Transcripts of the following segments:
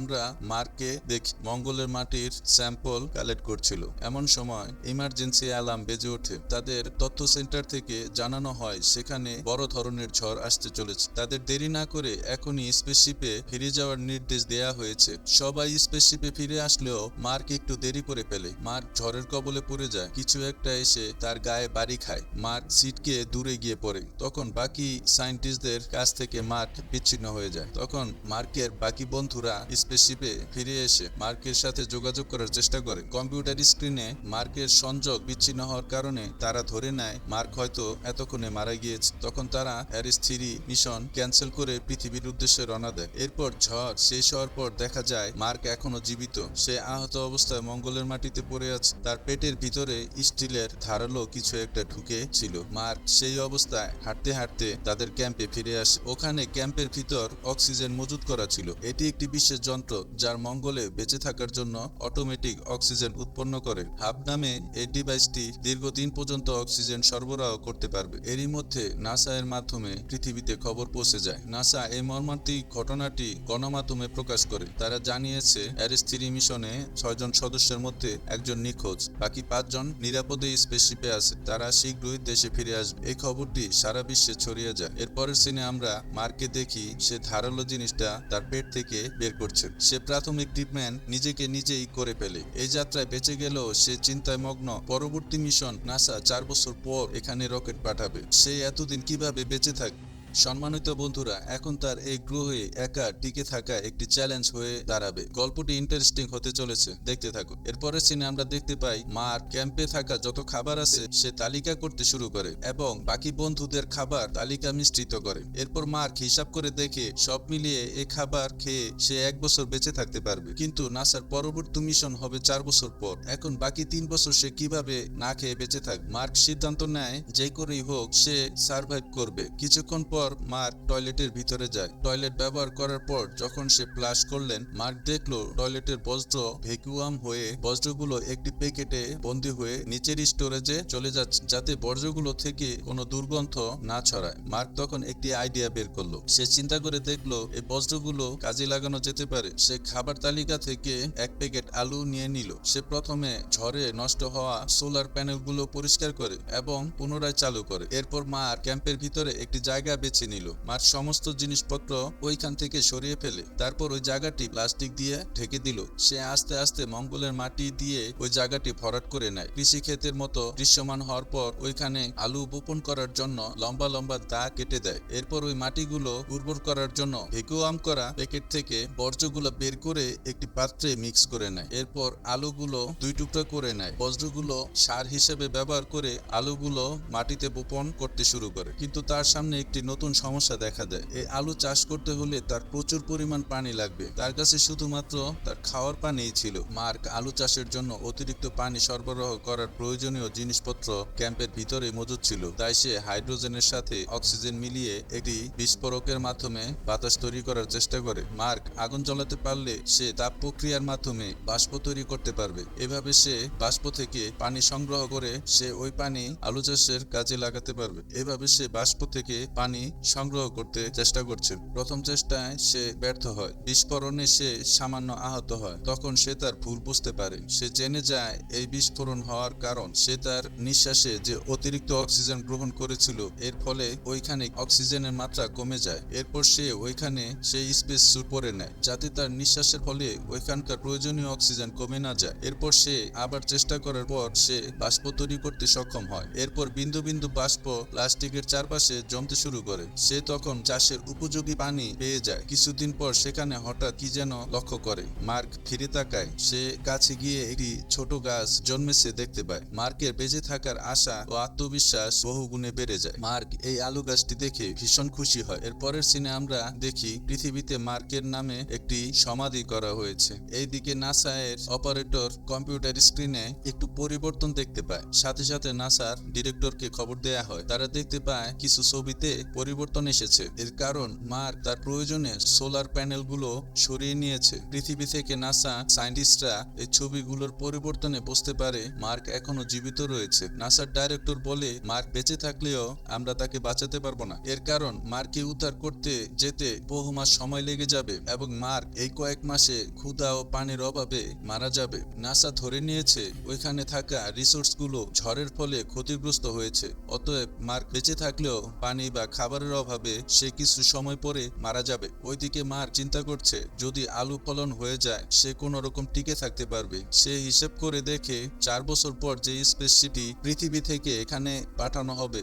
আমরা মার্ককে দেখি মঙ্গলের মাটির স্যাম্পল কালেক্ট করছিল। এমন সময় ইমার্জেন্সি অ্যালার্ম বেজে ওঠে। তাদের তথ্য সেন্টার থেকে জানানো হয় সেখানে বড় ধরনের ঝড় আসতে চলেছে। তাদের দেরি না করে এখনই স্পেসশিপে ফিরে যাওয়ার নির্দেশ দেয়া হয়েছে। সবাই স্পেসশিপে ফিরে আসলেও মার্ক একটু দেরি করে ফেলে। মার্ক ঝড়ের কবলে পড়ে যায়। কিছু একটা এসে তার গায়ে বাড়ি খায়। মার্ক সিটকে দূরে গিয়ে পড়ে। তখন বাকি সায়েন্টিস্টদের কাছ থেকে মার্ক বিচ্ছিন্ন হয়ে যায়। তখন মার্কের বাকি বন্ধুরা স্পেসশিপে ফিরে এসে মার্কের সাথে যোগাযোগ করার চেষ্টা করে। কম্পিউটার স্ক্রিনে মার্কের সংযোগ বিচ্ছিন্ন হওয়ার কারণে তারা ধরে নেয় মার্ক হয়তো এতক্ষণে মারা গিয়েছে। তখন তারা অ্যারিস 3 মিশন ক্যান্সেল করে পৃথিবীর উদ্দেশ্যে রওনা দেয়। এরপর ঝড় শেষ হওয়ার পর দেখা যায় মার্ক এখনো জীবিত। সে আহত অবস্থায় মঙ্গলের মাটিতে পড়ে আছে। তার পেটের ভিতরে স্টিলের ধারালো কিছু একটা ঢুকে ছিল। মার্ক সেই অবস্থায় হাঁটতে হাঁটতে তাদের ক্যাম্পে ফিরে আসে। ওখানে ক্যাম্পের ভিতর অক্সিজেন মজুত করা ছিল। এটি একটি বিশেষ যন্ত্র যার মঙ্গলে বেঁচে থাকার জন্য অটোমেটিক অক্সিজেন উৎপন্ন করে। হাব নামে এই ডিভাইসটি দীর্ঘদিন পর্যন্ত অক্সিজেন সরবরাহ করতে পারবে। এরই মধ্যে নাসা এর মাধ্যমে পৃথিবীতে খবর পৌঁছে যায়। নাসা এই মর্মান্তিক ঘটনাটি গণমাধ্যমে প্রকাশ করে। তারা জানিয়েছে অ্যারিস 3 মিশনে 6 জন সদস্যের মধ্যে একজন নিখোঁজ। বাকি 5 জন নিরাপদে স্পেসশিপে আছে। তারা শীঘ্রই দেশে ফিরে আসবে। এই খবরটি সারা বিশ্বে ছড়িয়ে যায়। এরপরের সিনে আমরা মার্ককে দেখি সে ধারালো জিনিসটা তার পেট থেকে বের করছে। সে প্রাথমিক ট্রিটমেন্ট নিজেকে নিজেই করে ফেলে। এই যাত্রায় বেঁচে গেলেও সে চিন্তায় মগ্ন। পরবর্তী মিশন নাসা 4 বছর পর এখানে রকেট পাঠাবে। সে এতদিন কিভাবে বেঁচে থাকে। সম্মানিত বন্ধুরা, এখন তার এই গ্রহে একা টিকে থাকা একটি চ্যালেঞ্জ হয়ে দাঁড়াবে। গল্পটি ইন্টারেস্টিং হতে চলেছে, দেখতে থাকুন। এরপরের সিনে আমরা দেখতে পাই মার্ক ক্যাম্পে থাকা যত খাবার আছে সে তালিকা করতে শুরু করে এবং বাকি বন্ধুদের খাবার তালিকা মিশ্রিত করে। এরপর মার্ক হিসাব করে দেখে সব মিলিয়ে এই খাবার খেয়ে সে 1 বছর বেঁচে থাকতে পারবে। কিন্তু নাসার পরবর্তী মিশন হবে 4 বছর পর। এখন বাকি 3 বছর সে কিভাবে না খেয়ে বেঁচে থাকবে। মার্ক সিদ্ধান্ত নেয় যে করেই হোক সে সার্ভাইভ করবে। কিছুক্ষণ পর মার্ক টয়লেটের ভিতরে যায়। টয়লেট ব্যবহার করার পর যখন সে ফ্লাশ করলেন, মার্ক দেখলো টয়লেটের বজ্র ভ্যাকুয়াম হয়ে বজ্রগুলো একটি প্যাকেটে বন্দী হয়ে নিচের স্টোরেজে চলে যাচ্ছে, যাতে বজ্রগুলো থেকে কোনো দুর্গন্ধ না ছড়ায়। মার্ক তখন একটি আইডিয়া বের করলো। সে চিন্তা করে দেখলো এই বজ্রগুলো কাজে লাগানো যেতে পারে। সে খাবার তালিকা থেকে 1 প্যাকেট আলু নিয়ে নিল। সে প্রথমে ঝড়ে নষ্ট হওয়া সোলার প্যানেলগুলো পরিষ্কার করে এবং পুনরায় চালু করে। এরপর মার্ক ক্যাম্পের ভিতরে একটি জায়গা বেছে নিল। মার্ক সমস্ত জিনিসপত্র ওইখান থেকে সরিয়ে ফেলে। তারপর ওই জায়গাটি প্লাস্টিক দিয়ে ঢেকে দিল। সে আস্তে আস্তে মঙ্গলের মাটি দিয়ে ওই জায়গাটি ভরাট করে নেয়। কৃষিক্ষেতের মতো দৃশ্যমান হওয়ার পর ওইখানে আলু বপন করার জন্য লম্বা লম্বা দাগ কেটে দেয়। এরপর ওই মাটিগুলো উর্বর করার জন্য ভ্যাকুয়াম করা প্যাকেট থেকে বর্জ্যগুলো বের করে একটি পাত্রে মিক্স করে নেয়। এরপর আলুগুলো 2 টুকরা করে নেয়। বজ্রগুলো সার হিসেবে ব্যবহার করে আলুগুলো মাটিতে বপন করতে শুরু করে। কিন্তু তার সামনে একটি নতুন সমস্যা দেখা দেয়। এই আলু চাষ করতে হলে তার প্রচুর পরিমাণ পানি লাগবে। তার কাছে শুধুমাত্র তার খাওয়ার পানিই ছিল। মার্ক আলু চাষের জন্য অতিরিক্ত পানি সরবরাহ করার প্রয়োজনীয় জিনিসপত্র ক্যাম্পের ভিতরে মজুদ ছিল। তাই সে হাইড্রোজেনের সাথে অক্সিজেন মিলিয়ে একটি বিস্ফোরকের মাধ্যমে বাতাস তৈরি করার চেষ্টা করে। মার্ক আগুন জ্বালাতে পারলে সে তাপ প্রক্রিয়ার মাধ্যমে বাষ্প তৈরি করতে পারবে। এভাবে সে বাষ্প থেকে পানি সংগ্রহ করে সে ওই পানি আলু চাষের কাজে লাগাতে পারবে। এভাবে সে বাষ্প থেকে পানি সংগ্রহ করতে চেষ্টা করছে। প্রথম চেষ্টায় সে ব্যর্থ হয়। বিস্ফোরণে সে সামান্য আহত হয়। তখন সে তার ভুল বুঝতে পারে। সে জেনে যায় এই বিস্ফোরণ হওয়ার কারণ সে তার নিঃশ্বাসে যে অতিরিক্ত অক্সিজেন গ্রহণ করেছিল, এর ফলে ওইখানে অক্সিজেনের মাত্রা কমে যায়। এরপর সে ওইখানে সেই স্পেস স্যুট পরে নেয় যাতে তার নিঃশ্বাসের ফলে ওইখানকার প্রয়োজনীয় অক্সিজেন কমে না যায়। এরপর সে আবার চেষ্টা করার পর সে বাষ্প তৈরি করতে সক্ষম হয়। এরপর বিন্দু বিন্দু বাষ্প প্লাস্টিকের চারপাশে জমতে শুরু করে। সে তখন চাষের উপযোগী পানি পেয়ে যায়। কিছুদিন পর সেখানে হঠাৎ কি যেন লক্ষ্য করে। মার্ক ফিরে তাকায়। সে কাছে গিয়ে একটি ছোট গাছ জন্মেছে দেখতে পায়। মার্কের বেঁচে থাকার আশা ও আত্মবিশ্বাস বহুগুণে বেড়ে যায়। মার্ক এই আলু গাছটি দেখে ভীষণ খুশি হয়। এর পরের সিনে আমরা দেখি পৃথিবীতে মার্কের নামে একটি সমাধি করা হয়েছে। এইদিকে নাসা এর অপারেটর কম্পিউটার স্ক্রিনে একটু পরিবর্তন দেখতে পায়। সাথে সাথে নাসার ডিরেক্টরকে খবর দেয়া হয়। তারা দেখতে পায় কিছু ছবিতে পরিবর্তন এসেছে। এর কারণ মার্ক তার প্রয়োজনে সোলার প্যানেলগুলো সরিয়ে নিয়েছে। পৃথিবী থেকে নাসা সায়েন্টিস্টরা এই ছবিগুলোর পরিবর্তনে বুঝতে পারে মার্ক এখনো জীবিত রয়েছে। নাসার ডাইরেক্টর বলে, মার্ক বেঁচে থাকলেও আমরা তাকে বাঁচাতে পারবো না। এর কারণ মার্ককে উদ্ধার করতে যেতে বহু মাস সময় লেগে যাবে এবং মার্ক এই কয়েক মাসে ক্ষুধা ও পানির অভাবে মারা যাবে। নাসা ধরে নিয়েছে ওইখানে থাকা রিসোর্সগুলো ঝড়ের ফলে ক্ষতিগ্রস্ত হয়েছে। অতএব মার্ক বেঁচে থাকলেও পানি বা খাবারের অভাবে সে কিছু সময় পরে মারা যাবে। ওইদিকে মার্ক চিন্তা করছে যদি আলু ফলন হয়ে যায় সে কোনো রকম টিকে থাকতে পারবে। সে হিসেব করে দেখে 4 বছর পর যে স্পেসশিপটি পৃথিবী থেকে এখানে পাঠানো হবে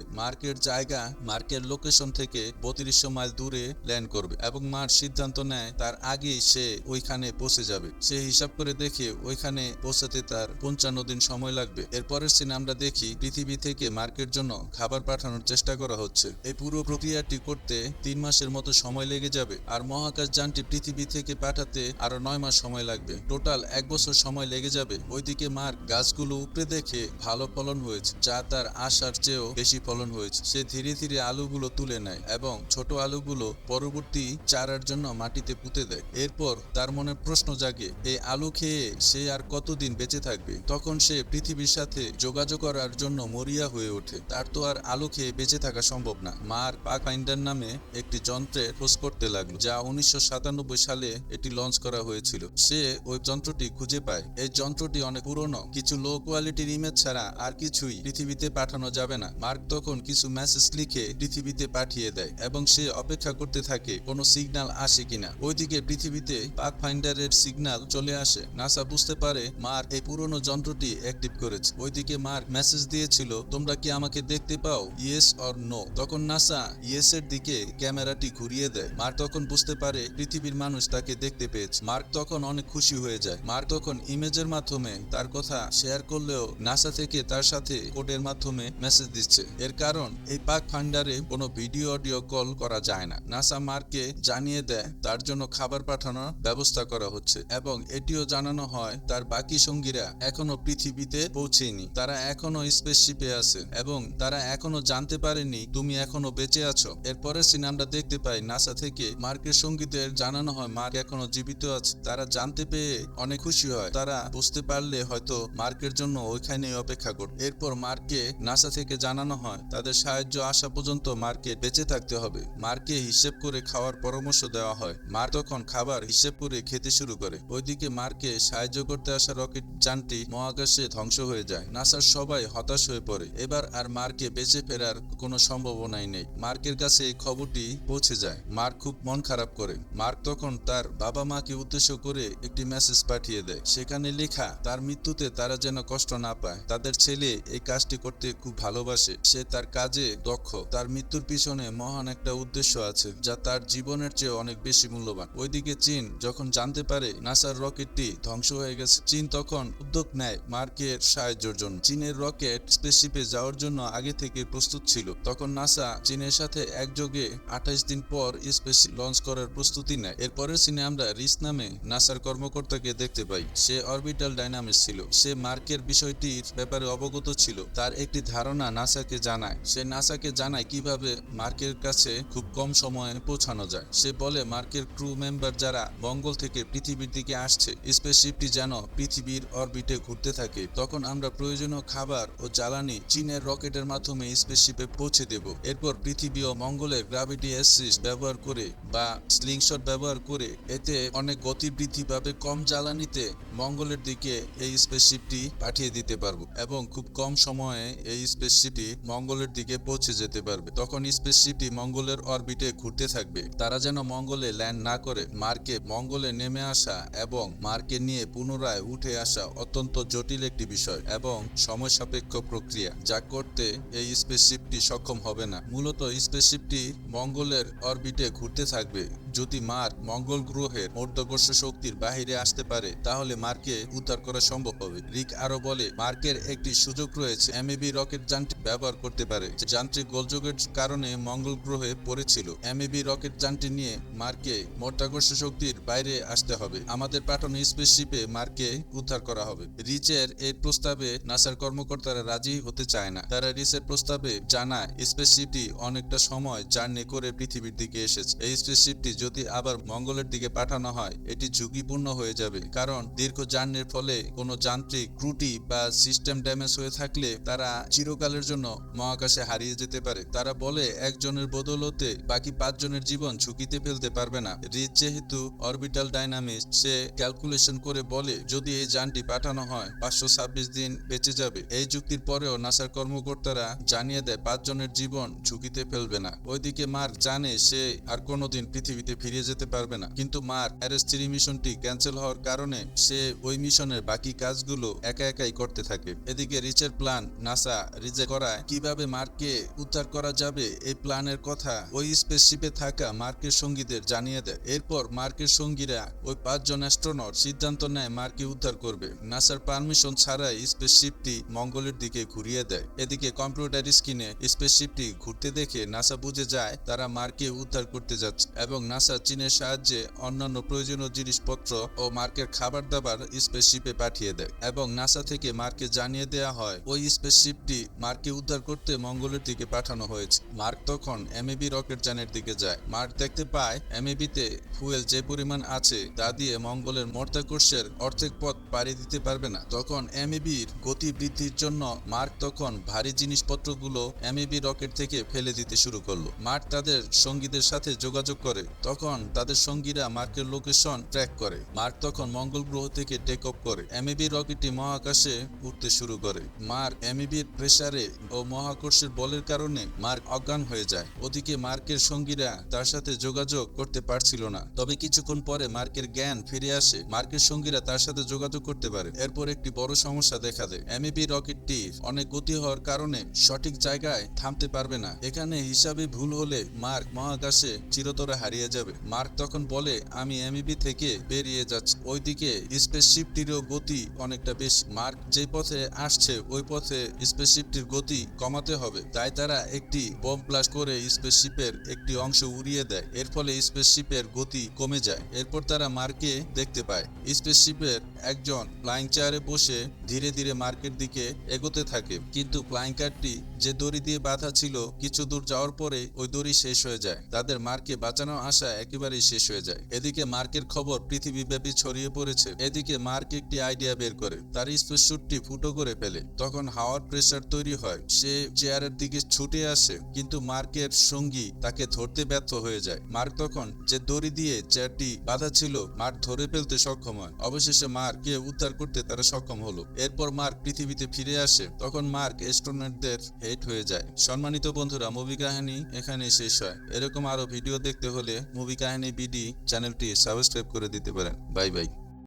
মার্কের লোকেশন থেকে 3200 মাইল দূরে ল্যান্ড করবে এবং মার্ক সিদ্ধান্ত নেয় তার আগেই সে ওইখানে পৌঁছে যাবে। সে হিসাব করে দেখে ওইখানে পৌঁছাতে তার 55 দিন সময় লাগবে। এরপরের সিনে আমরা দেখি পৃথিবী থেকে মার্কের জন্য খাবার পাঠানোর চেষ্টা করা হচ্ছে। এই পুরো প্রক্রিয়াটি করতে 3 মাসের মতো সময় লেগে যাবে আর মহাকাশ যানটি পৃথিবী থেকে পাঠাতে আরো 9 মাস সময় লাগবে। টোটাল 1 বছর সময় লেগে যাবে। ওইদিকে মার্ক গাছগুলো উপরে দেখে ভালো ফলন হয়েছে, যা তার আশার চেয়েও বেশি ফলন হয়েছে। সে ধীরে ধীরে আলুগুলো তুলে নেয় এবং ছোট আলুগুলো পরবর্তী চারার জন্য মাটিতে পুঁতে দেয়। এরপর তার মনে প্রশ্ন জাগে, এই আলু খেয়ে সে আর কতদিন বেঁচে থাকবে। তখন সে পৃথিবীর সাথে যোগাযোগ করার জন্য মরিয়া হয়ে ওঠে। তার তো আর আলু খেয়ে বেঁচে থাকা সম্ভব না। মার্ক পাথফাইন্ডার নামে একটি যন্ত্রের খোঁজ করতে লাগলো, যা 1997 সালে এটি লঞ্চ করা হয়েছিল। সে ওই যন্ত্রটি খুঁজে পায়। এই যন্ত্রটি অনেক পুরনো, কিছু লো কোয়ালিটির ইমেজ ছাড়া আর কিছুই পৃথিবীতে পাঠানো যাবে না। মার্ক তখন কিছু মেসেজ লিখে পৃথিবীতে পাঠিয়ে দেয় এবং সে অপেক্ষা করতে থাকে কোনো সিগন্যাল আসে কিনা। ওইদিকে পৃথিবীতে পাথফাইন্ডারের সিগন্যাল চলে আসে। নাসা বুঝতে পারে মার্ক এই পুরনো যন্ত্রটি অ্যাক্টিভ করেছে। ওইদিকে মার্ক মেসেজ দিয়েছিল, তোমরা কি আমাকে দেখতে পাও, ইয়েস অর নো। তখন নাসা ইয়েস এর দিকে ক্যামেরাটি ঘুরিয়ে দেয়। মার্ক তখন বুঝতে পারে পৃথিবীর মানুষ তাকে দেখতে পেয়েছে। মার্ক তখন অনেক খুশি হয়ে যায়। মার্ক তখন ইমেজের মাধ্যমে তার কথা শেয়ার করলেও নাসা থেকে তার সাথে কোডের মাধ্যমে মেসেজ দিচ্ছে। এর কারণ এই পাথফাইন্ডারে কোনো ভিডিও অডিও কল করা যায় না। নাসা মার্ককে জানিয়ে দেয় তার জন্য খাবার পাঠানোর ব্যবস্থা করা হচ্ছে এবং এটিও জানানো হয় তার বাকি সঙ্গীরা এখনো পৃথিবীতে পৌঁছেনি। তারা এখনো স্পেসশিপে আছে এবং তারা এখনো জানতে পারেনি তুমি এখনো বেঁচে আছো। এরপরের সিনে আমরা দেখতে পাই নাসা থেকে মার্কের সঙ্গীদের জানানো হয় মার্ক এখনো জীবিত আছে। তারা জানতে পেয়ে অনেক খুশি হয়। তারা বুঝতে পারলে হয়তো মার্কের জন্য ওইখানেই অপেক্ষা করবে। এরপর মার্ককে নাসা থেকে জানানো হয় তাদের সাহায্য আসা পর্যন্ত মার্কে বেঁচে থাকতে হবে। মার্ককে হিসেব করে খাওয়ার পরামর্শ দেওয়া হয়। মার্ক তখন খাবার হিসেব করে খেতে শুরু করে। ওইদিকে মার্ককে সাহায্য করতে আসা রকেট যানটি মহাকাশে ধ্বংস হয়ে যায়। নাসার সবাই হতাশ হয়ে পড়ে। এবার আর মার্কে বেঁচে ফেরার কোনো সম্ভাবনাই নেই। মার্কের কাছে এই খবরটি পৌঁছে যায়। মার্ক খুব মন খারাপ করে। মার্ক তখন তার বাবা মাকে উদ্দেশ্য করে একটি মেসেজ পাঠিয়ে দেয়। সেখানে লেখা তার মৃত্যুতে তারা যেন কষ্ট না পায়। তাদের ছেলে এই কাজটি করতে খুব ভালোবাসে। সে তার কাজে দক্ষ। তার মৃত্যুর পিছনে মহান একটা উদ্দেশ্য আছে যা তার জীবনের চেয়ে অনেক বেশি মূল্যবান। ওইদিকে চীন যখন জানতে পারে নাসার রকেটটি ধ্বংস হয়ে গেছে, চীন তখন উদ্যোগ নেয় মার্কের সাহায্যের জন্য। চীনের রকেট স্পেসশিপে যাওয়ার জন্য আগে থেকে প্রস্তুত ছিল। তখন নাসা চীনের সাথে একযোগে 28 দিন পর স্পেসশিপ লঞ্চ করার প্রস্তুতি নেয়। এরপরের সিনে আমরা রিস নামে নাসার কর্মকর্তাকে দেখতে পাই। সে অরবিটাল ডাইনামিক্স ছিল। সে মার্কের বিষয়টির ব্যাপারে অবগত ছিল। তার একটি ধারণা নাসাকে জানায়। সে নাসাকে জানায় কিভাবে মার্কের কাছে খুব কম সময়ে পৌঁছানো যায়। সে বলে মার্কের ক্রু মেম্বার যারা মঙ্গল থেকে পৃথিবীর দিকে আসছে, স্পেসশিপটি যেন পৃথিবীর অরবিটে ঘুরতে থাকে। তখন আমরা প্রয়োজনীয় খাবার ও জ্বালানি চীনের রকেটের মাধ্যমে স্পেসশিপে পৌঁছে দেব। এরপর পৃথিবী ও মঙ্গলের গ্র্যাভিটি অ্যাসিস্ট ব্যবহার করে বা স্লিংশট ব্যবহার করে এতে অনেক গতি বৃদ্ধি পাবে। কম জ্বালানিতে মঙ্গলের দিকে এই স্পেসশিপটি পাঠিয়ে দিতে পারবো এবং খুব কম সময়ে এই স্পেসশিপটি মঙ্গলের দিকে পৌঁছে যেতে পারবে। তখন স্পেসশিপটি মঙ্গলের অরবিটে ঘুরতে থাকবে। তারা যেন মঙ্গলে ল্যান্ড না করে। মার্কে মঙ্গলে নেমে আসা এবং মার্কে নিয়ে পুনরায় উঠে আসা অত্যন্ত জটিল একটি বিষয় এবং সময় সাপেক্ষ প্রক্রিয়া, যা করতে এই স্পেসশিপটি সক্ষম হবে না। মূলত স্পেসশিপটি মঙ্গলের অরবিটে ঘুরতে থাকবে। যদি মার্ক মঙ্গল গ্রহের মধ্যাকর্ষণ শক্তির বাহিরে আসতে পারে তাহলে মার্কে উদ্ধার করা সম্ভব হবে। রিক আরো বলে মার্কের একটি সুযোগ রয়েছে। এমএবি রকেট যানটি ব্যবহার করতে পারে। যান্ত্রিক গোলযোগের কারণে মঙ্গল গ্রহে পড়েছিল। এমএবি রকেট যানটি নিয়ে মার্কে মধ্যাকর্ষণ শক্তির বাইরে আসতে হবে। আমাদের পাঠানো স্পেসশিপে মার্কে উদ্ধার করা হবে। রিচের এই প্রস্তাবে নাসার কর্মকর্তারা রাজি হতে চায় না। তারা রিচের প্রস্তাবে জানায় স্পেসশিপটি অনেক অনেকটা সময় জার্নি করে পৃথিবীর দিকে এসেছে। এই স্পেসশিপটি যদি আবার মঙ্গলের দিকে পাঠানো হয় এটি ঝুঁকিপূর্ণ হয়ে যাবে, কারণ দীর্ঘ জার্নির ফলে কোনো যান্ত্রিক ত্রুটি বা সিস্টেম ড্যামেজ হয়ে থাকলে তারা চিরকালের জন্য মহাকাশে হারিয়ে যেতে পারে। তারা বলে একজনের বদৌলতে বাকি 5 জনের জীবন ঝুঁকিতে ফেলতে পারবে না। রিচ যেহেতু অরবিটাল ডাইনামিস্ট, সে ক্যালকুলেশন করে বলে যদি এই যানটি পাঠানো হয় 526 দিন বেঁচে যাবে। এই যুক্তির পরেও নাসার কর্মকর্তারা জানিয়ে দেয় 5 জনের জীবন ঝুঁকিতে ফেলবে না। ওইদিকে মার্ক জানে সে আর কোনোদিন পৃথিবীতে ফিরে যেতে পারবে না, কিন্তু মার্ক RS-3 মিশনটি ক্যান্সেল হওয়ার কারণে সে ওই মিশনের বাকি কাজগুলো একাই করতে থাকে। এদিকে রিচের প্ল্যান নাসা রিজেক্ট করায় কিভাবে মার্ককে উদ্ধার করা যাবে এই প্ল্যানের কথা ওই স্পেসশিপে থাকা মার্কের সঙ্গীদের জানিয়ে দেয়। এরপর মার্কের সঙ্গীরা ওই 5 জন অ্যাস্ট্রোনট সিদ্ধান্ত নেয় মার্ককে উদ্ধার করবে। নাসার পারমিশন ছাড়াই স্পেসশিপটি মঙ্গলের দিকে ঘুরিয়ে দেয়। এদিকে কম্পিউটার স্ক্রিনে স্পেসশিপটি ঘুরতে দেখে নাসা বুঝে যায় তারা মার্ককে উদ্ধার করতে যাচ্ছে, এবং নাসা চীনের সাহায্যে অন্যান্য প্রয়োজনীয় জিনিসপত্র ও মার্কের খাবার দাবার স্পেসশিপে পাঠিয়ে দেয়, এবং নাসা থেকে মার্ককে জানিয়ে দেওয়া হয় ওই স্পেসশিপটি মার্ককে উদ্ধার করতে মঙ্গলের দিকে পাঠানো হয়েছে। মার্ক তখন MAB রকেট যানের দিকে যায়। মার্ক দেখতে পায় MAB-তে ফুয়েল যে পরিমাণ আছে তা দিয়ে মঙ্গলের মধ্যাকর্ষের অর্ধেক পথ পাড়ি দিতে পারবে না। তখন MAB-র গতি বৃদ্ধির জন্য মার্ক তখন ভারী জিনিসপত্রগুলো MAB রকেট থেকে ফেলে দিতে শুরু করলো। মার্ক তাদের সঙ্গীদের সাথে যোগাযোগ করে, তখন তাদের সঙ্গীরা মার্কের লোকেশন ট্র্যাক করে। মার্ক তখন মঙ্গল গ্রহ থেকে টেক অফ করে। MAB রকেটটি মহাকাশে উঠতে শুরু করে। মার্ক MAB-র প্রেসারে ও মহাকর্ষের বলের কারণে মার্ক অজ্ঞান হয়ে যায়। ওদিকে মার্কের সঙ্গীরা তার সাথে যোগাযোগ করতে পারছিল না, তবে কিছুক্ষণ পরে মার্কের জ্ঞান ফিরে আসে। মার্কের সঙ্গীরা তার সাথে যোগাযোগ করতে পারে। এরপর একটি বড় সমস্যা দেখা দেয়। MAB রকেটটি অনেক গতি হওয়ার কারণে সঠিক জায়গায় থামতে পারবে না। এখানে হিসাবে ভুল হলে মার্ক মহাকাশে চিরতরে হারিয়ে যাবে। মার্ক তখন বলে আমি MAB থেকে বেরিয়ে যাচ্ছি। ওইদিকে স্পেসশিপটিরও গতি অনেকটা বেশি। মার্ক যে পথে আসছে ওই পথে স্পেসশিপটির গতি কমাতে হবে, তাই তারা একটি বম ব্লাস্ট করে স্পেসশিপের একটি অংশ উড়িয়ে দেয়। এর ফলে স্পেসশিপের গতি কমে যায়। এরপর তারা মার্ককে দেখতে পায়। স্পেসশিপের একজন ফ্লাইং চেয়ারে বসে ধীরে ধীরে মার্কের দিকে এগোতে থাকে, কিন্তু ফ্লাইং কারটি যে দড়ি দিয়ে বাঁধা ছিল কিছু দূর যাওয়ার পরে ওই দড়ি শেষ হয়ে যায়। তাদের মার্ককে বাঁচানোর আশা একেবারেই শেষ হয়ে যায়। এদিকে মার্কের খবর পৃথিবীব্যাপী ছড়িয়ে পড়েছে। এদিকে মার্ক একটি আইডিয়া বের করে, তার স্পেস স্যুটটি ফুটো করে ফেলে। তখন হাওয়ার প্রেসার তৈরি হয়। সে চেয়ারের দিকে ছুটে আসে, কিন্তু মার্কের সঙ্গী তাকে ধরতে ব্যর্থ হয়ে যায়। মার্ক তখন যে দড়ি দিয়ে চেয়ারটি বাঁধা ছিল মার্ক ধরে ফেলতে সক্ষম হয়। অবশেষে মার্ককে উদ্ধার করতে তারা সক্ষম হলো। এরপর মার্ক পৃথিবীতে ফিরে আসে। তখন মার্ক অ্যাস্ট্রোনটদের হেড হয়ে যায়। সম্মানিত বন্ধুরা, মুভি কাহিনী এখানে শেষ হয়। এরকম আরো ভিডিও দেখতে হলে মুভি কাহিনী BD চ্যানেলটি সাবস্ক্রাইব করে দিতে পারেন। Bye bye.